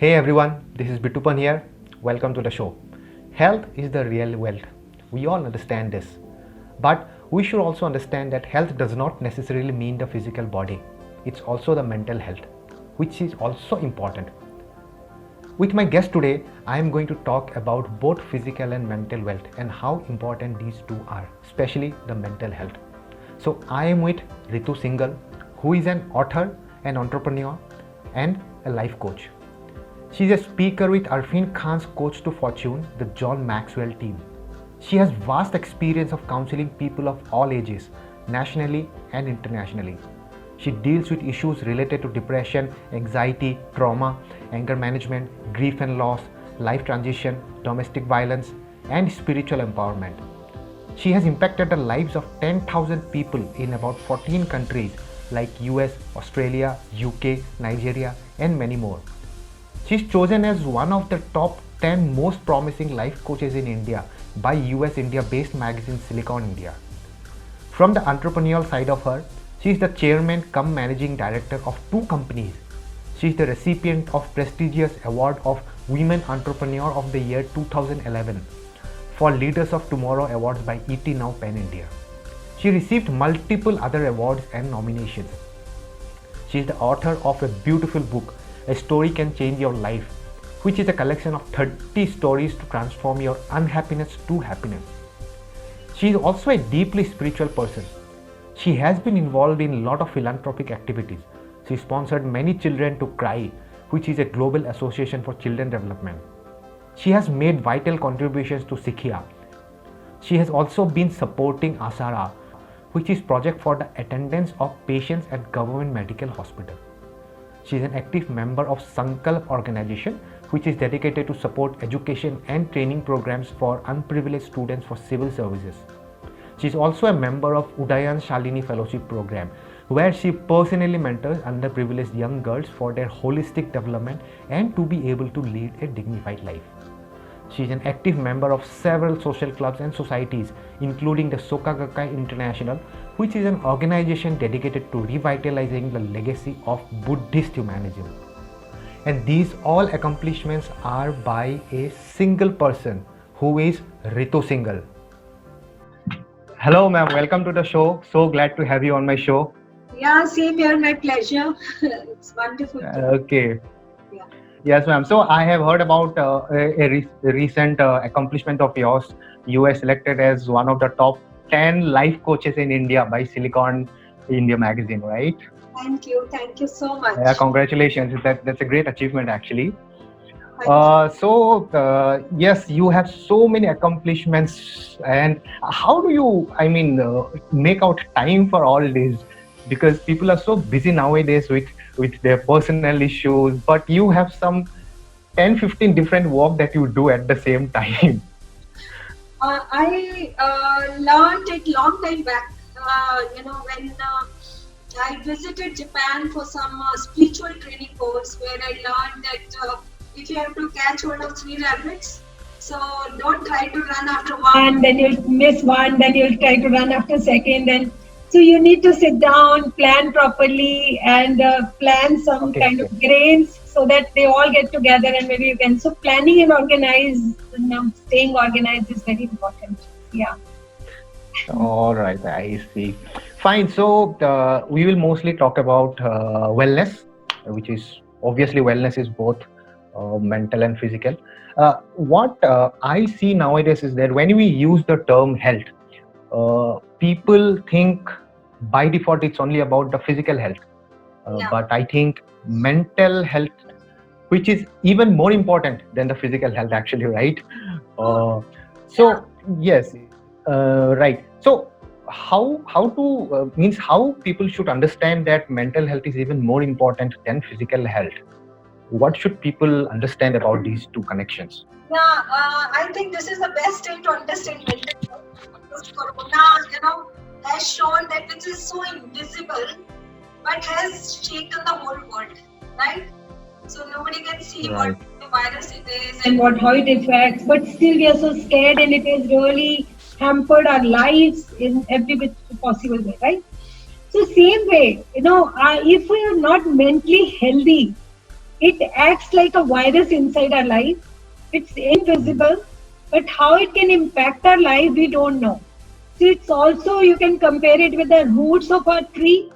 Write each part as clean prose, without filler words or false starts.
Hey everyone, this is Bitupan here. Welcome to the show. Health is the real wealth. We all understand this. But we should also understand that health does not necessarily mean the physical body. It's also the mental health, which is also important. With my guest today, I am going to talk about both physical and mental wealth and how important these two are, especially the mental health. So I am with Ritu Singhal, who is an author, an entrepreneur, and a life coach. She is a speaker with Arfin Khan's Coach to Fortune, the John Maxwell team. She has vast experience of counseling people of all ages, nationally and internationally. She deals with issues related to depression, anxiety, trauma, anger management, grief and loss, life transition, domestic violence, and spiritual empowerment. She has impacted the lives of 10,000 people in about 14 countries like US, Australia, UK, Nigeria, and many more. She is chosen as one of the top 10 most promising life coaches in India by US India based magazine Silicon India. From the entrepreneurial side of her, she is the chairman cum managing director of two companies. She is the recipient of prestigious award of Women Entrepreneur of the Year 2011 for Leaders of Tomorrow awards by ET Now Pan India. She received multiple other awards and nominations. She is the author of a beautiful book, A Story Can Change Your Life, which is a collection of 30 stories to transform your unhappiness to happiness. She is also a deeply spiritual person. She has been involved in a lot of philanthropic activities. She sponsored many children to cry, which is a global association for children development. She has made vital contributions to Sikhya. She has also been supporting Asara, which is project for the attendance of patients at government medical hospital. She is an active member of Sankalp organization, which is dedicated to support education and training programs for unprivileged students for civil services. She is also a member of Udayan Shalini Fellowship Program, where she personally mentors underprivileged young girls for their holistic development and to be able to lead a dignified life. She is an active member of several social clubs and societies, including the Soka Gakkai International, which is an organization dedicated to revitalizing the legacy of Buddhist humanism. And these all accomplishments are by a single person, who is Ritu Singhal. Hello, ma'am. Welcome to the show. So glad to have you on my show. Yeah, same here, my pleasure. It's wonderful. Okay. Yeah. Yes, ma'am. So I have heard about a recent accomplishment of yours. You were selected as one of the top 10 life coaches in India by Silicon India magazine, right? Thank you so much. Yeah, congratulations. That's a great achievement, actually. Thank you. Yes, you have so many accomplishments, and how do you, make out time for all this? Because people are so busy nowadays with their personal issues, but you have some 10-15 different work that you do at the same time. I learned it long time back. When I visited Japan for some spiritual training course, where I learned that if you have to catch hold of three rabbits, so don't try to run after one, then you'll miss one, then you'll try to run after second, then so you need to sit down, plan properly, and plan some Okay, kind okay. of grains so that they all get together and maybe you can. So planning and staying organized is very important. Yeah. All right, I see. Fine. So we will mostly talk about wellness, which is obviously wellness is both mental and physical. What I see nowadays is that when we use the term health, people think by default it's only about the physical health. Yeah. But I think mental health, which is even more important than the physical health, actually, right? So yes, right. So how to means how people should understand that mental health is even more important than physical health. What should people understand about these two connections? Yeah, I think this is the best time to understand mental health because Corona, has shown that which is so invisible but has shaken the whole world, right? So nobody can see Right. what virus it is and what how it affects, but still we are so scared and it has really hampered our lives in every bit possible way, right? So same way, if we are not mentally healthy, It acts like a virus inside our life. It's invisible, but how it can impact our life, we don't know. So it's also, you can compare it with the roots of a tree.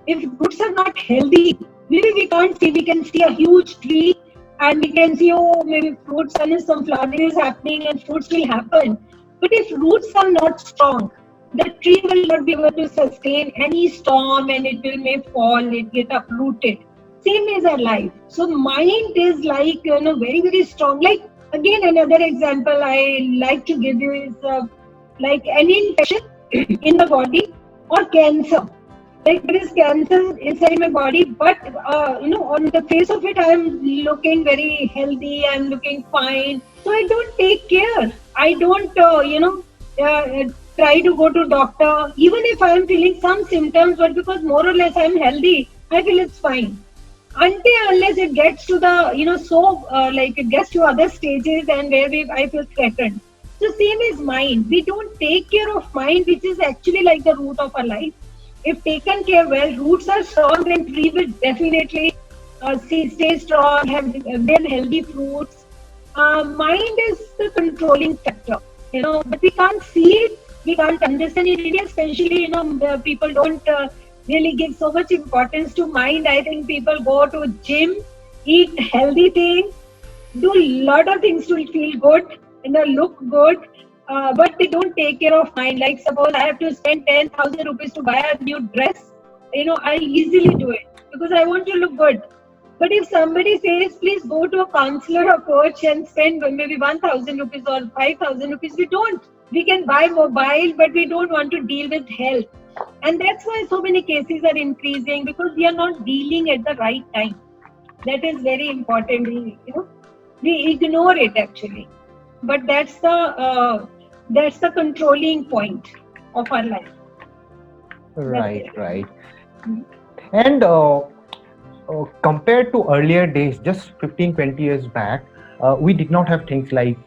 If roots are not healthy, maybe we can't see, we can see a huge tree and we can see, oh, maybe fruits and some flowering is happening and fruits will happen. But if roots are not strong, the tree will not be able to sustain any storm and it will may fall, it get uprooted. Same as our life. So mind is like, very, very strong. Like, again, another example I like to give you is like any infection in the body or cancer. Like there is cancer inside my body, but on the face of it, I am looking very healthy. I'm looking fine, so I don't take care. I don't, try to go to doctor, even if I am feeling some symptoms. But because more or less I am healthy, I feel it's fine. Until unless it gets to the, like it gets to other stages and where I feel threatened. So same is mind. We don't take care of mind, which is actually like the root of our life. If taken care well, roots are strong, then tree will definitely stay strong, have then healthy fruits. Mind is the controlling factor, but we can't see it, we can't understand it. India, especially, people don't really give so much importance to mind. I think people go to gym, eat healthy things, do a lot of things to feel good, look good, but they don't take care of mine. Like suppose I have to spend 10,000 rupees to buy a new dress, I easily do it because I want to look good. But if somebody says, please go to a counselor or coach and spend maybe 1,000 rupees or 5,000 rupees, we don't. We can buy mobile, but we don't want to deal with health. And that's why so many cases are increasing, because we are not dealing at the right time. That is very important. We ignore it actually, but that's the controlling point of our life. That's Right, it. right. Mhm. And compared to earlier days, just 15, 20 years back, we did not have things like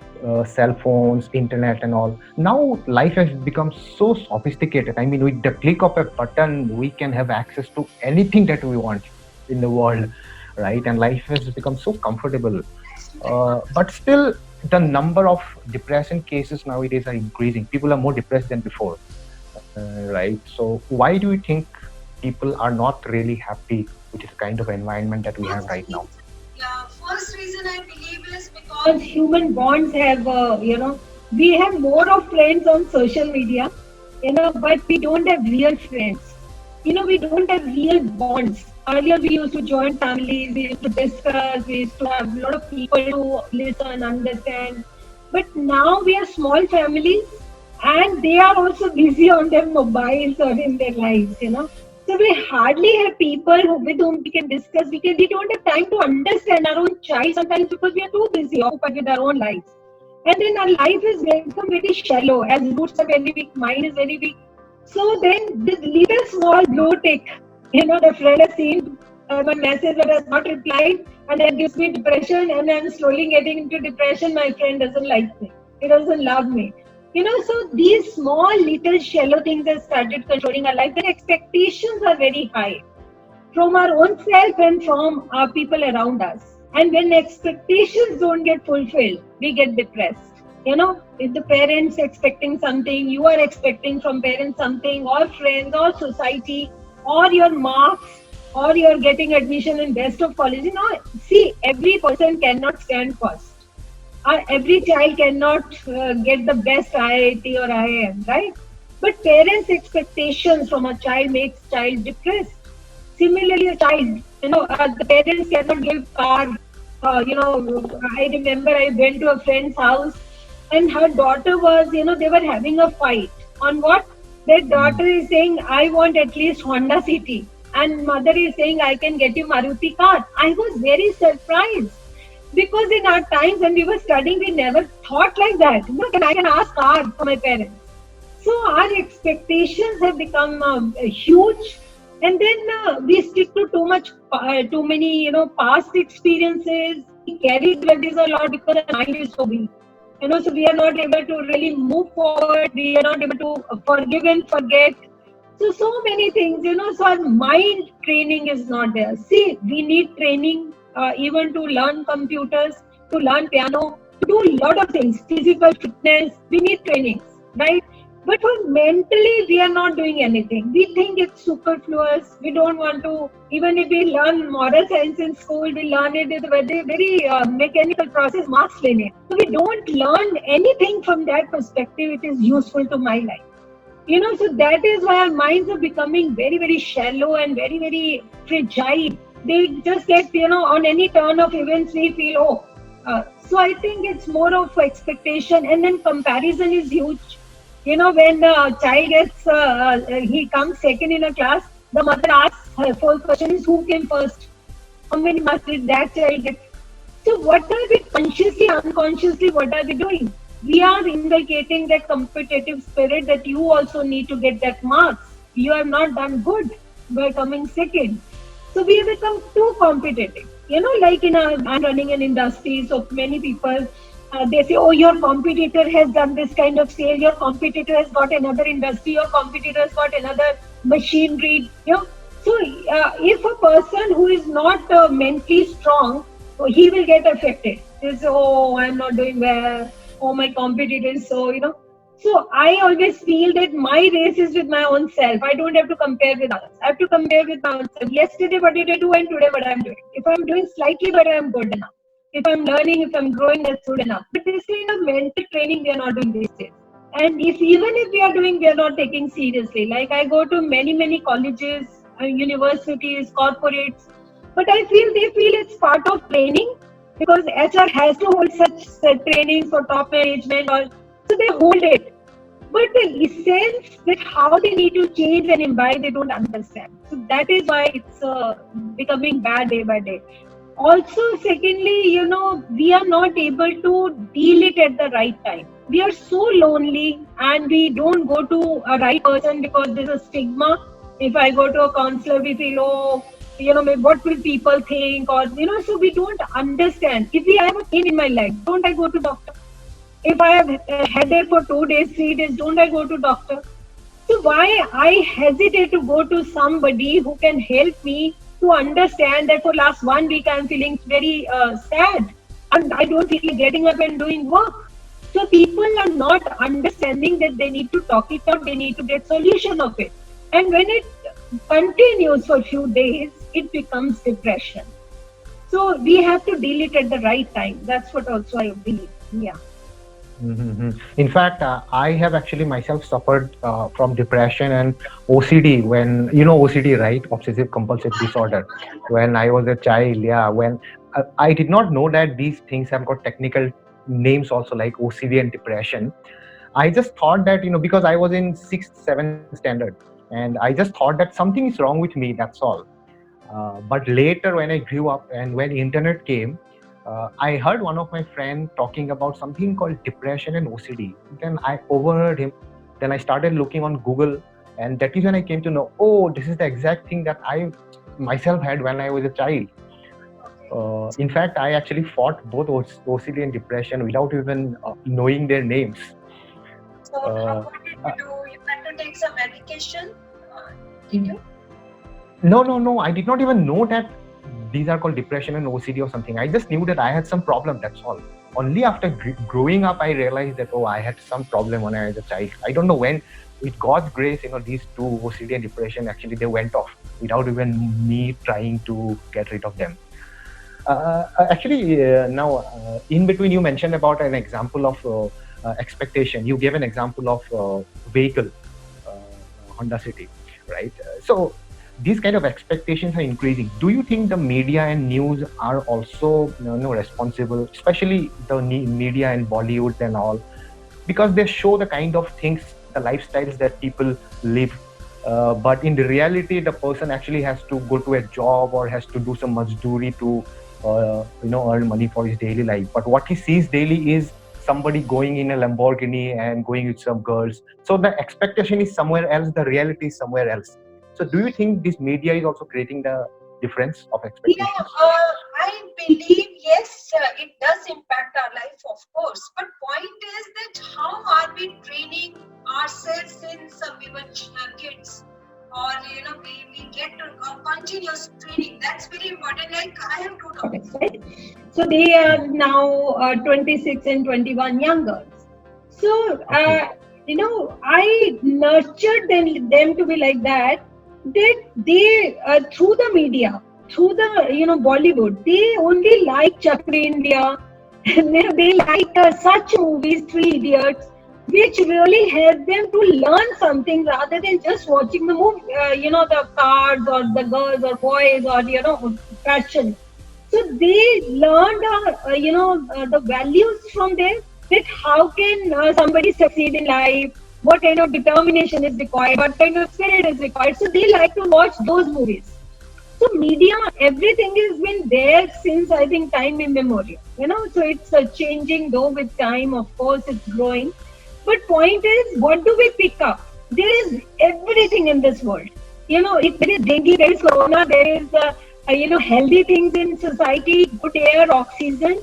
cell phones, internet, and all. Now, life has become so sophisticated. I mean, with the click of a button, we can have access to anything that we want in the world, right? And life has become so comfortable. But still, the number of depression cases nowadays are increasing. People are more depressed than before, right? So, why do you think people are not really happy with this kind of environment that we have First right now? reason, yeah, first reason I believe is because human bonds have, we have more of friends on social media, but we don't have real friends. We don't have real bonds. Earlier, we used to join families, we used to discuss, we used to have a lot of people to listen, understand. But now we are small families and they are also busy on their mobiles or in their lives. So we hardly have people with whom we can discuss. We don't have time to understand our own child sometimes because we are too busy occupied with our own lives. And then our life is become very shallow as roots are very weak, mind is very weak. So then this little small blue tick, the friend has seen my message but has not replied, and that gives me depression, and I'm slowly getting into depression. My friend doesn't like me. He doesn't love me. So these small little shallow things have started controlling our life. Their expectations are very high from our own self and from our people around us. And when expectations don't get fulfilled, we get depressed. If the parents expecting something, you are expecting from parents something, or friends, or society, or your marks, or you're getting admission in best of college. See, every person cannot stand first. Every child cannot get the best IIT or IIM, right? But parents' expectations from a child makes child depressed. Similarly, a child, the parents cannot give car. I remember I went to a friend's house and her daughter was, they were having a fight. On what? Their daughter is saying, I want at least Honda City. And mother is saying, I can get you Maruti car. I was very surprised because in our times when we were studying, we never thought like that. I can ask car for my parents. So our expectations have become huge, and then we stick to too many, past experiences. We carry grudges a lot because our mind is so weak. So we are not able to really move forward. We are not able to forgive and forget. So many things. So our mind training is not there. See, we need training even to learn computers, to learn piano, to do a lot of things, physical fitness. We need trainings, right? But for mentally, we are not doing anything. We think it's superfluous. We don't want to, even if we learn moral science in school, we learn it as a very mechanical process, marks lene. So we don't learn anything from that perspective. It is useful to my life. So that is why our minds are becoming very shallow and very fragile. They just get, on any turn of events, we feel, oh. So I think it's more of expectation, and then comparison is huge. When a child he comes second in a class, the mother asks her first question is, who came first? How many marks did that child get? So what are we consciously, unconsciously, what are we doing? We are inculcating that competitive spirit that you also need to get that marks. You have not done good by coming second. So we have become too competitive. Like I'm running an industry, so many people, they say, oh, your competitor has done this kind of sale, your competitor has got another industry, your competitor has got another machinery. So if a person who is not mentally strong, he will get affected. He say, oh, I'm not doing well. Oh, my competitor is so. So I always feel that my race is with my own self. I don't have to compare with others. I have to compare with my own self. Yesterday, what did I do, and today, what I'm doing. If I'm doing slightly better, I'm good enough. If I'm learning, if I'm growing, that's good enough. But this kind of mental training we are not doing these days. And even if we are doing, we are not taking seriously. Like I go to many colleges, universities, corporates, but I feel they feel it's part of training because HR has to hold such training for top management, or so they hold it. But the essence that how they need to change and imbibe, they don't understand. So that is why it's becoming bad day by day. Also, secondly, we are not able to deal it at the right time. We are so lonely and we don't go to a right person because there's a stigma. If I go to a counselor, we feel, oh, maybe what will people think? Or, so we don't understand. If we have a pain in my leg, don't I go to doctor? If I have a headache for 2 days, 3 days, don't I go to doctor? So why I hesitate to go to somebody who can help me to understand that for last 1 week I'm feeling very sad and I don't feel like getting up and doing work. So people are not understanding that they need to talk it out, they need to get solution of it. And when it continues for a few days, it becomes depression. So we have to deal it at the right time. That's what also I believe. Yeah. In fact, I have actually myself suffered from depression and OCD when, OCD, right? Obsessive compulsive disorder. When I was a child, yeah, when I did not know that these things have got technical names also like OCD and depression. I just thought that, because I was in 6th, 7th standard, and I just thought that something is wrong with me, that's all. But later when I grew up and when internet came, I heard one of my friends talking about something called depression and OCD. Then I overheard him. Then I started looking on Google, and that is when I came to know, oh, this is the exact thing that I myself had when I was a child. In fact, I actually fought both OCD and depression without even knowing their names. So what did you do? You had to take some medication? Did you? No. I did not even know that these are called depression and OCD or something. I just knew that I had some problem, that's all. Only after growing up, I realized that, oh, I had some problem when I was a child. I don't know when, with God's grace, these two, OCD and depression, actually, they went off without even me trying to get rid of them. Now, in between, you mentioned about an example of expectation. You gave an example of vehicle, Honda City, right? So these kind of expectations are increasing. Do you think the media and news are also responsible, especially the media and Bollywood and all, because they show the kind of things, the lifestyles that people live, but in the reality the person actually has to go to a job or has to do some mazduri to earn money for his daily life. But what he sees daily is somebody going in a Lamborghini and going with some girls. So the expectation is somewhere else, the reality is somewhere else. So do you think this media is also creating the difference of expectations? I believe yes, it does impact our life, of course. But point is that how are we training ourselves since we were kids, or we get to continuous training. That's very important. Like I have two daughters. So they are now 26 and 21 young girls. So, Okay. I nurtured them to be like that. They through the media, through the Bollywood, they only like Chakri India, and they like such movies, Three Idiots, which really help them to learn something rather than just watching the movie, the cars or the girls or boys or fashion. So they learned, the values from there. That how can somebody succeed in life? What kind of determination is required? What kind of spirit is required? So they like to watch those movies. So media, everything has been there since I think time immemorial. So it's changing though with time. Of course, it's growing. But point is, what do we pick up? There is everything in this world. If there is dengue, there is corona, there is healthy things in society, good air, oxygen.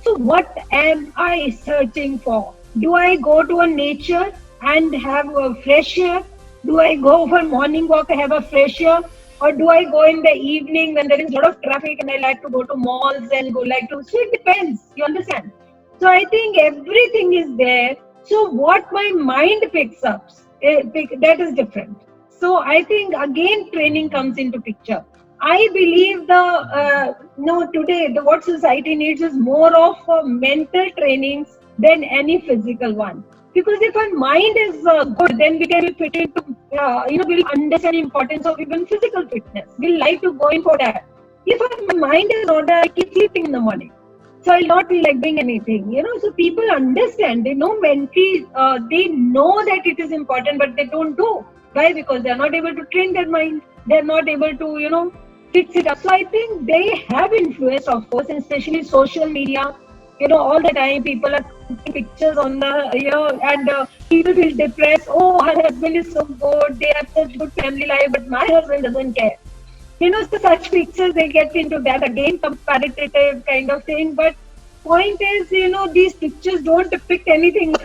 So what am I searching for? Do I go to a nature and have a fresh air? Do I go for morning walk and have a fresh air? Or do I go in the evening when there is a lot of traffic and I like to go to malls and go like to? So it depends. You understand? So I think everything is there. So what my mind picks up, that is different. So I think again training comes into picture. I believe the no today what society needs is more of mental trainings than any physical one. Because if our mind is good, then we can be fit into we'll understand the importance of even physical fitness. We'll like to go in for that. If our mind is not there, I keep sleeping in the morning. So I'll not feel like doing anything. So people understand. They know mentally. They know that it is important, but they don't do. Why? Because they're not able to train their mind. They're not able to, fix it up. So I think they have influence, of course, and especially social media. All the time people are putting pictures on the, and people feel depressed. Oh, her husband is so good. They have such good family life, but my husband doesn't care. So such pictures, they get into that again, comparative kind of thing. But point is, these pictures don't depict anything.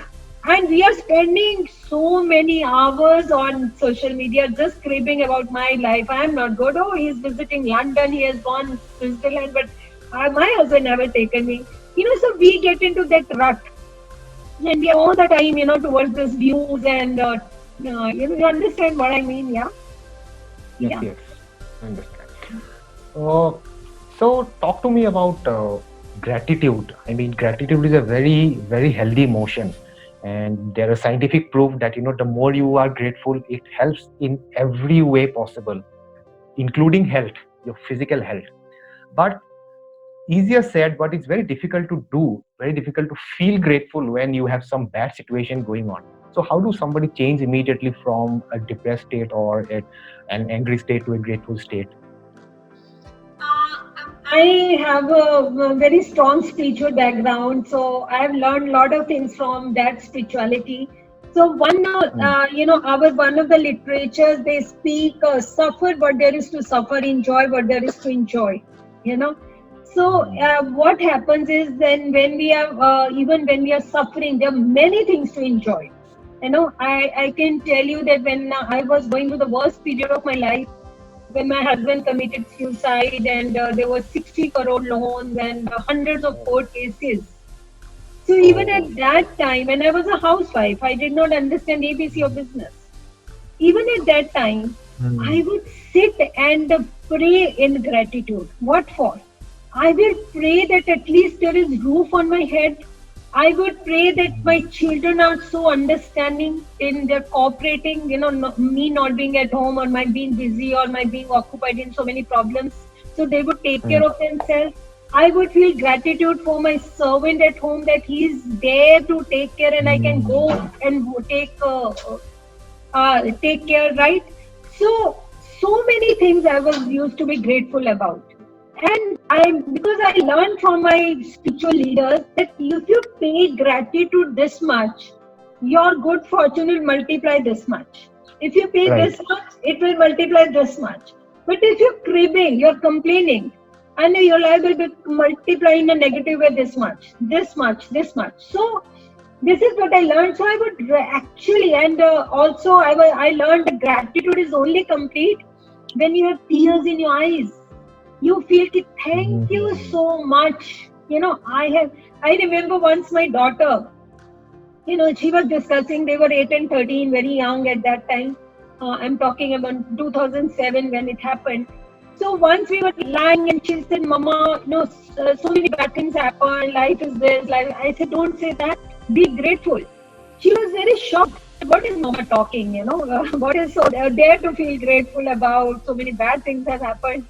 And we are spending so many hours on social media just cribbing about my life. I am not good. Oh, he's visiting London. He has gone to Switzerland, but my husband never taken me. So we get into that rut. And we are all the time, towards this views and, you understand what I mean, yeah? Yes, Yeah. yes, I understand. Uh, so talk to me about gratitude. I mean, gratitude is a very, very healthy emotion, and there is scientific proof that the more you are grateful, it helps in every way possible, including health, your physical health. But easier said, but it's very difficult to do, very difficult to feel grateful when you have some bad situation going on. So how do somebody change immediately from a depressed state or an angry state to a grateful state? I have a very strong spiritual background, so I've learned a lot of things from that spirituality. So our one of the literatures, they speak suffer what there is to suffer, enjoy what there is to enjoy. So what happens is then when we are even when we are suffering, there are many things to enjoy. I can tell you that when I was going through the worst period of my life, when my husband committed suicide and there were 60 crore loans and hundreds of court cases. So even at that time, when I was a housewife, I did not understand ABC of business. Even at that time, I would sit and pray in gratitude. What for? I will pray that at least there is roof on my head. I would pray that my children are so understanding in their cooperating, me not being at home or my being busy or my being occupied in so many problems. So they would take care of themselves. I would feel gratitude for my servant at home that he is there to take care and I can go and take care, right? So many things I was used to be grateful about. And because I learned from my spiritual leaders that if you pay gratitude this much, your good fortune will multiply this much. If you pay this much, it will multiply this much. But if you're cribbing, you're complaining, and your life will be multiplying in a negative way this much, this much, this much. So this is what I learned. So I would actually, and also I learned that gratitude is only complete when you have tears in your eyes. You feel thank you so much. I remember once my daughter, she was discussing, they were 8 and 13, very young at that time. I'm talking about 2007 when it happened. So once we were lying and she said, Mama, so many bad things happen, life is this, life. I said, don't say that, be grateful. She was very shocked. What is Mama talking, what is so dare to feel grateful about, so many bad things have happened.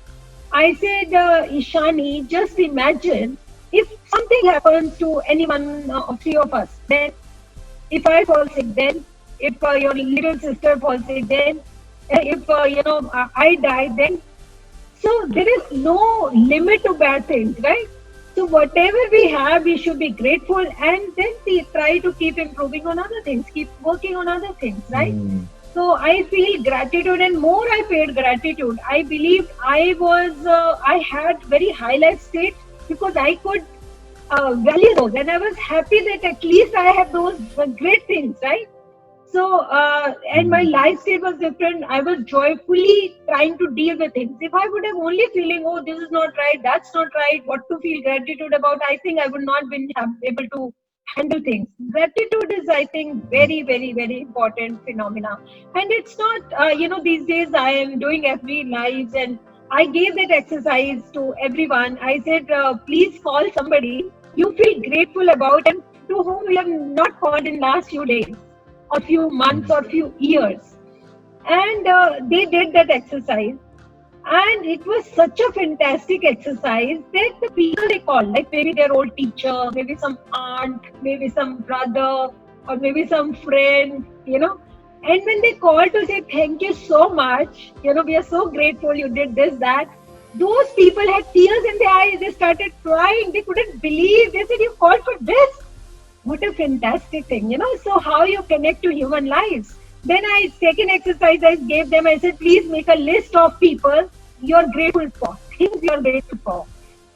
I said, Ishani, just imagine if something happens to any one of three of us, then if I fall sick, then if your little sister falls sick, then if I die, then so there is no limit to bad things, right? So whatever we have, we should be grateful and then try to keep improving on other things, keep working on other things, right? So I feel gratitude, and more I felt gratitude. I believe I had very high life state because I could value those, and I was happy that at least I have those great things, right? So, and my life state was different. I was joyfully trying to deal with things. If I would have only feeling, oh, this is not right, that's not right, what to feel gratitude about, I think I would not been able to handle things. Gratitude is, I think, very, very, very important phenomena. And it's not, these days I am doing FB lives, and I gave that exercise to everyone. I said, please call somebody you feel grateful about and to whom you have not called in last few days or few months or few years. And they did that exercise. And it was such a fantastic exercise that the people they called, like maybe their old teacher, maybe some aunt, maybe some brother, or maybe some friend, and when they called to say, thank you so much, we are so grateful you did this, that, those people had tears in their eyes. They started crying. They couldn't believe. They said, you called for this? What a fantastic thing, So how you connect to human lives. Then second exercise I gave them, I said, please make a list of people you're grateful for, things you're grateful for.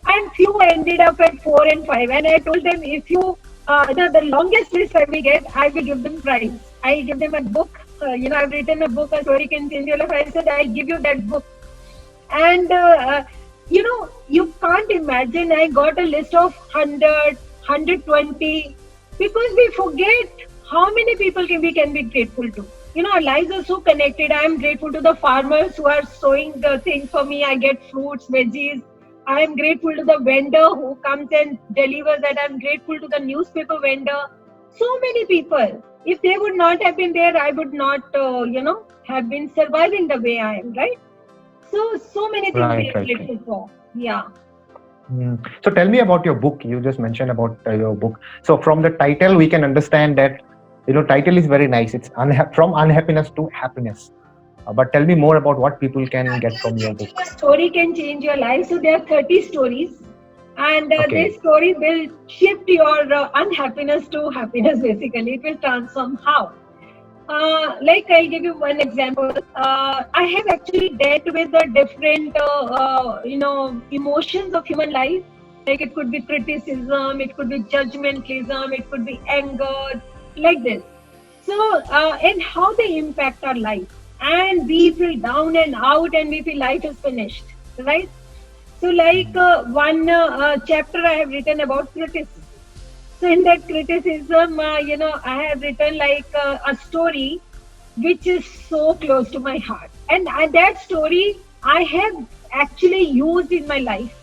And few ended up at 4 and 5. And I told them, if you, the longest list I will get, I will give them prize. I give them a book. I've written a book, A Story Can Change Your Life. I said, I'll give you that book. And, you can't imagine, I got a list of 100, 120, because we forget how many people we can be grateful to. Our lives are so connected. I am grateful to the farmers who are sowing the things for me. I get fruits, veggies. I am grateful to the vendor who comes and delivers that. I am grateful to the newspaper vendor. So many people. If they would not have been there, I would not, have been surviving the way I am, right? So many things we are grateful for. Yeah. So tell me about your book. You just mentioned about your book. So from the title, we can understand that, title is very nice. It's from unhappiness to happiness. But tell me more about what people can get from your book. A story can change your life. So there are 30 stories. And this story will shift your unhappiness to happiness, basically. It will transform how. Like I'll give you one example. I have actually dealt with the different, emotions of human life. Like it could be criticism, it could be judgmentalism, it could be anger, like this. So, and how they impact our life. And we feel down and out and we feel life is finished, right? So like one chapter I have written about criticism. So in that criticism, I have written like a story which is so close to my heart. And that story I have actually used in my life,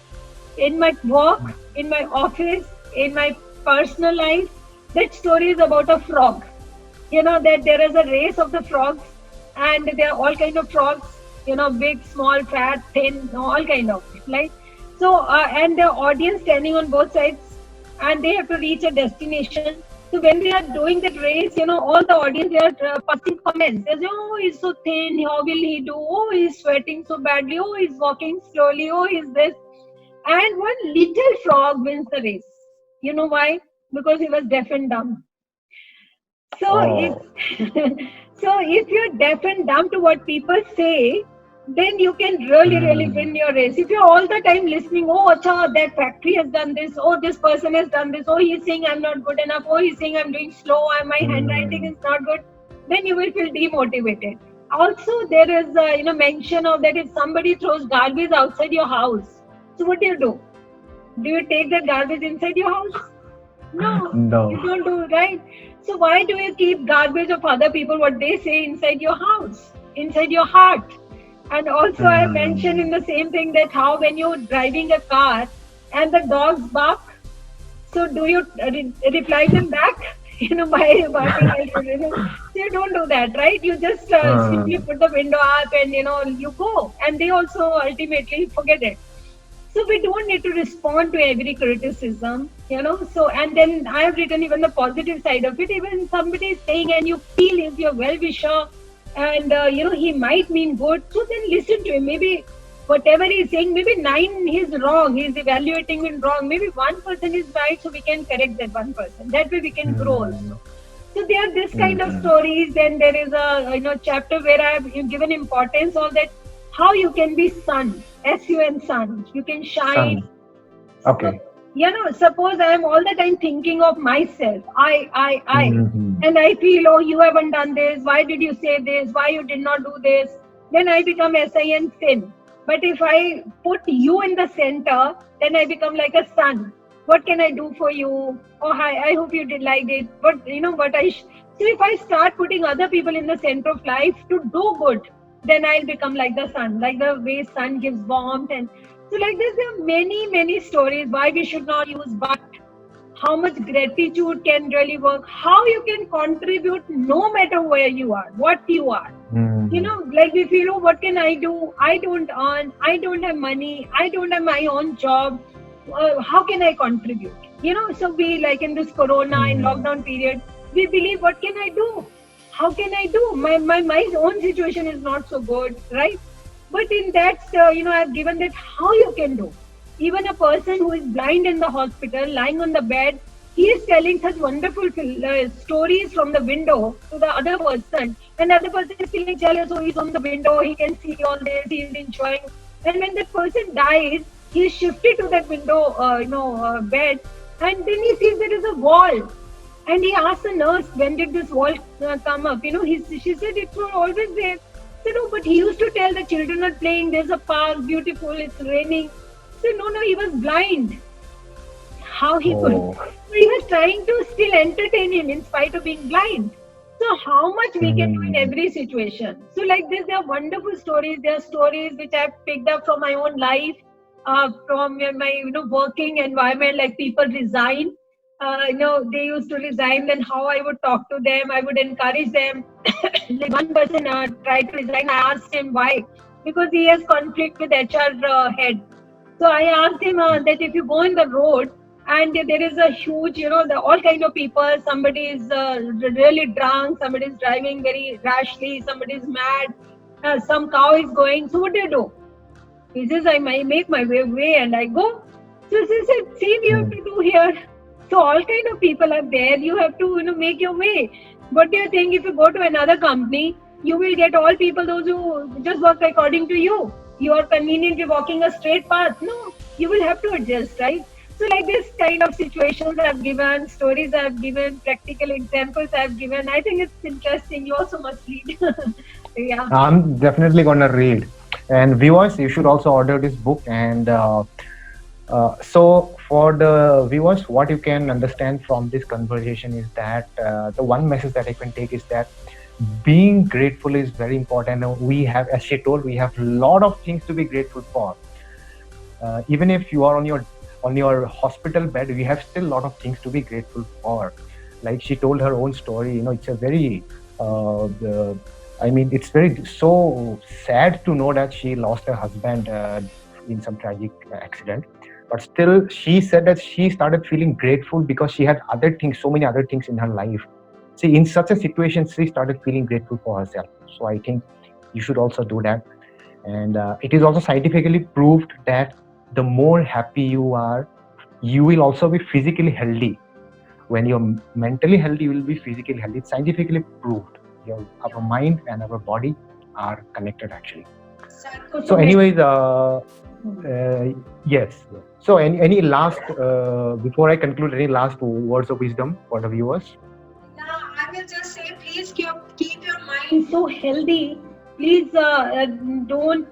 in my work, in my office, in my personal life. That story is about a frog. That there is a race of the frogs, and there are all kind of frogs, big, small, fat, thin, all kind of, right? So, and the audience standing on both sides, and they have to reach a destination. So when they are doing that race, all the audience, they are passing comments. They say, oh, he's so thin, how will he do? Oh, he's sweating so badly. Oh, he's walking slowly. Oh, he's this. And one little frog wins the race. You know why? Because he was deaf and dumb. So, if you're deaf and dumb to what people say, then you can really win your race. If you're all the time listening, oh, acha, that factory has done this, oh, this person has done this, oh, he's saying I'm not good enough, oh, he's saying I'm doing slow, and my handwriting is not good, then you will feel demotivated. Also, there is mention of that if somebody throws garbage outside your house, so what do? Do you take that garbage inside your house? No, No. you don't do, right? So why do you keep garbage of other people, what they say, inside your house, inside your heart? And also I mentioned in the same thing that how when you're driving a car and the dogs bark, so do you reply them back? By barking at you. So you don't do that, right? You just simply put the window up and you go, and they also ultimately forget it. So we don't need to respond to every criticism. So, and then I have written even the positive side of it. Even somebody is saying and you feel is your well-wisher, and he might mean good, so then listen to him. Maybe whatever he's saying, maybe 9 he's wrong, he's evaluating it wrong, maybe 1% is right, so we can correct that 1%. That way we can grow also. So there are this kind of stories. Then there is a chapter where I have given importance on that, how you can be sun, sun, sun. You can shine. Sun. Okay. Suppose I am all the time thinking of myself, I, and I feel, oh, you haven't done this, why did you say this, why you did not do this, then I become sin, sin. But if I put you in the center, then I become like a sun. What can I do for you? Oh, hi, I hope you did like it. But so if I start putting other people in the center of life to do good, then I'll become like the sun, like the way sun gives warmth. And so like this, there are many, many stories why we should not use but, how much gratitude can really work, how you can contribute no matter where you are, what you are. Like we feel, oh, what can I do? I don't earn, I don't have money, I don't have my own job. How can I contribute? So we, like in this corona and lockdown period, we believe, what can I do? How can I do? My own situation is not so good, right? But in that, I've given that how you can do. Even a person who is blind in the hospital, lying on the bed, he is telling such wonderful stories from the window to the other person. And the other person is feeling jealous, so he's on the window, he can see all this, he is enjoying. And when that person dies, he is shifted to that window, bed, and then he sees there is a wall. And he asked the nurse, when did this wall come up? She said it was always there. I said, no, but he used to tell the children are playing, there's a park, beautiful, it's raining. I said, no, he was blind. How he could? So he was trying to still entertain him in spite of being blind. So how much we can do in every situation. So like this, there are wonderful stories. There are stories which I've picked up from my own life, from my working environment. Like people resign. They used to resign, then how I would talk to them, I would encourage them. Like one person tried to resign, I asked him why, because he has conflict with HR head. So I asked him that if you go in the road and there is a huge, all kind of people, somebody is really drunk, somebody is driving very rashly, somebody is mad, some cow is going, so what do? He says, I might make my way and I go. So he said, same you have to do here. So all kind of people are there. You have to, make your way. What do you think? If you go to another company, you will get all people, those who just work according to you. You are conveniently walking a straight path. No, you will have to adjust, right? So like this kind of situations I've given, stories I've given, practical examples I've given. I think it's interesting. You also must read. Yeah. I'm definitely gonna read. And viewers, you should also order this book. And so for the viewers, what you can understand from this conversation is that the one message that I can take is that being grateful is very important. We have, as she told, we have a lot of things to be grateful for. Even if you are on your hospital bed, we have still a lot of things to be grateful for. Like she told her own story, it's a very it's very so sad to know that she lost her husband in some tragic accident. But still, she said that she started feeling grateful because she had other things, so many other things in her life. See, in such a situation, she started feeling grateful for herself. So I think you should also do that. And it is also scientifically proved that the more happy you are, you will also be physically healthy. When you're mentally healthy, you will be physically healthy. It's scientifically proved. Our mind and our body are connected actually. So anyways, yes. So any last, before I conclude, any last words of wisdom for the viewers? Yeah, I will just say, please keep your mind so healthy. Please don't,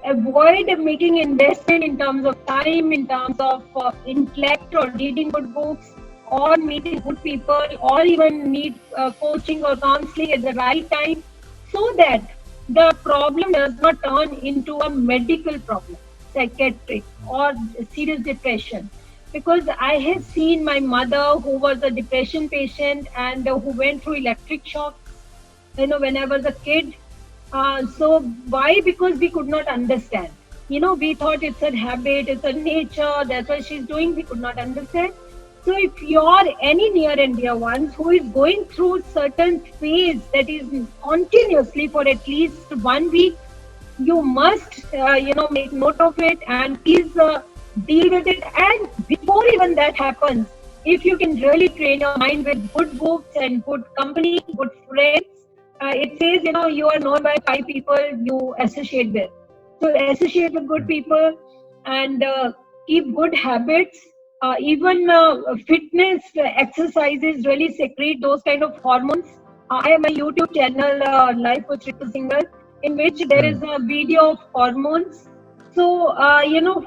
avoid making investment in terms of time, in terms of intellect, or reading good books, or meeting good people, or even need coaching or counseling at the right time, so that the problem does not turn into a medical problem, psychiatric, or serious depression. Because I have seen my mother, who was a depression patient and who went through electric shock, when I was a kid. So why? Because we could not understand. We thought it's a habit, it's a nature, that's why she's doing. We could not understand. So if you're any near and dear ones who is going through certain phase that is continuously for at least 1 week, you must, make note of it, and please deal with it. And before even that happens, if you can really train your mind with good books and good company, good friends, it says, you are known by 5 people you associate with. So associate with good people, and keep good habits. Even fitness exercises really secrete those kind of hormones. I have a YouTube channel, Life with Ritu Singhal, in which there is a video of hormones. So,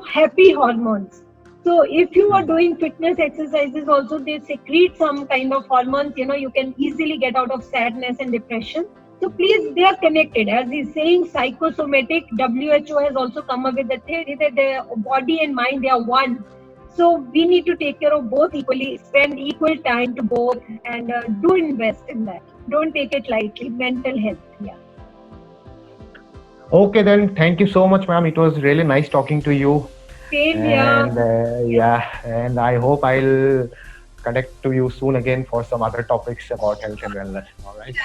happy hormones. So if you are doing fitness exercises also, they secrete some kind of hormones, you can easily get out of sadness and depression. So please, they are connected. As he's saying, psychosomatic, WHO has also come up with the theory that the body and mind, they are one. So we need to take care of both equally, spend equal time to both, and do invest in that. Don't take it lightly. Mental health, yeah. Okay, then thank you so much, ma'am. It was really nice talking to you. Same And here. yeah, and I hope I'll connect to you soon again for some other topics about health and wellness. All right.